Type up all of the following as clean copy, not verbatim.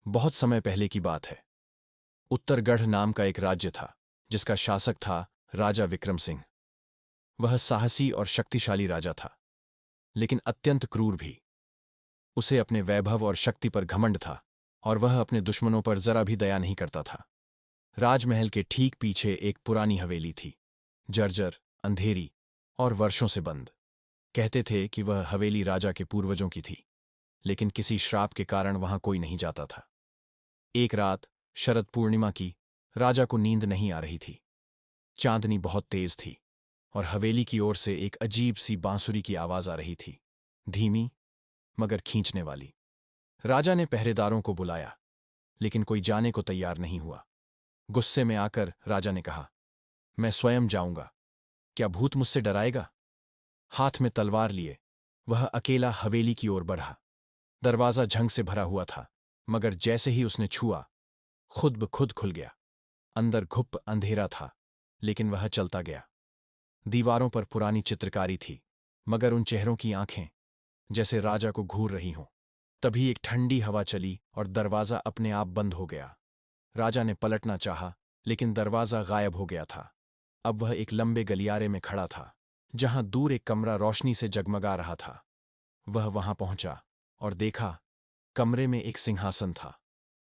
बहुत समय पहले की बात है। उत्तरगढ़ नाम का एक राज्य था, जिसका शासक था राजा विक्रम सिंह। वह साहसी और शक्तिशाली राजा था, लेकिन अत्यंत क्रूर भी। उसे अपने वैभव और शक्ति पर घमंड था, और वह अपने दुश्मनों पर जरा भी दया नहीं करता था। राजमहल के ठीक पीछे एक पुरानी हवेली थी, जर्जर, अंधेरी और वर्षों से बंद। कहते थे कि वह हवेली राजा के पूर्वजों की थी, लेकिन किसी श्राप के कारण वहां कोई नहीं जाता था। एक रात, शरद पूर्णिमा की, राजा को नींद नहीं आ रही थी। चांदनी बहुत तेज थी, और हवेली की ओर से एक अजीब सी बांसुरी की आवाज आ रही थी, धीमी मगर खींचने वाली। राजा ने पहरेदारों को बुलाया, लेकिन कोई जाने को तैयार नहीं हुआ। गुस्से में आकर राजा ने कहा, मैं स्वयं जाऊंगा, क्या भूत मुझसे डराएगा? हाथ में तलवार लिए वह अकेला हवेली की ओर बढ़ा। दरवाजा झंग से भरा हुआ था, मगर जैसे ही उसने छुआ, खुद ब खुद खुल गया। अंदर घुप अंधेरा था, लेकिन वह चलता गया। दीवारों पर पुरानी चित्रकारी थी, मगर उन चेहरों की आंखें जैसे राजा को घूर रही हों। तभी एक ठंडी हवा चली और दरवाजा अपने आप बंद हो गया। राजा ने पलटना चाहा, लेकिन दरवाजा गायब हो गया था। अब वह एक लंबे गलियारे में खड़ा था, जहां दूर एक कमरा रोशनी से जगमगा रहा था। वह वहां पहुंचा और देखा, कमरे में एक सिंहासन था,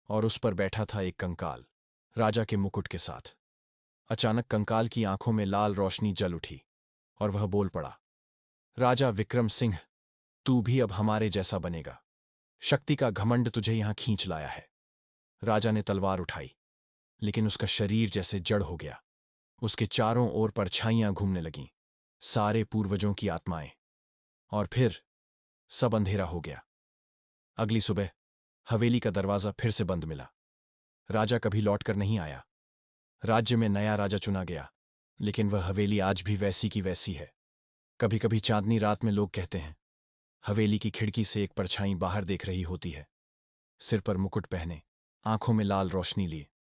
और उस पर बैठा था एक कंकाल, राजा के मुकुट के साथ। अचानक कंकाल की आंखों में लाल रोशनी जल उठी, और वह बोल पड़ा, राजा विक्रम सिंह, तू भी अब हमारे जैसा बनेगा। शक्ति का घमंड तुझे यहां खींच लाया है। राजा ने तलवार उठाई, लेकिन उसका शरीर जैसे जड़ हो गया। उसके चारों ओर परछाइयां घूमने लगीं, सारे पूर्वजों की आत्माएं। और फिर सब अंधेरा हो गया। अगली सुबह हवेली का दरवाजा फिर से बंद मिला। राजा कभी लौटकर नहीं आया। राज्य में नया राजा चुना गया, लेकिन वह हवेली आज भी वैसी की वैसी है। कभी कभी चांदनी रात में लोग कहते हैं, हवेली की खिड़की से एक परछाई बाहर देख रही होती है, सिर पर मुकुट पहने, आंखों में लाल रोशनी लिए।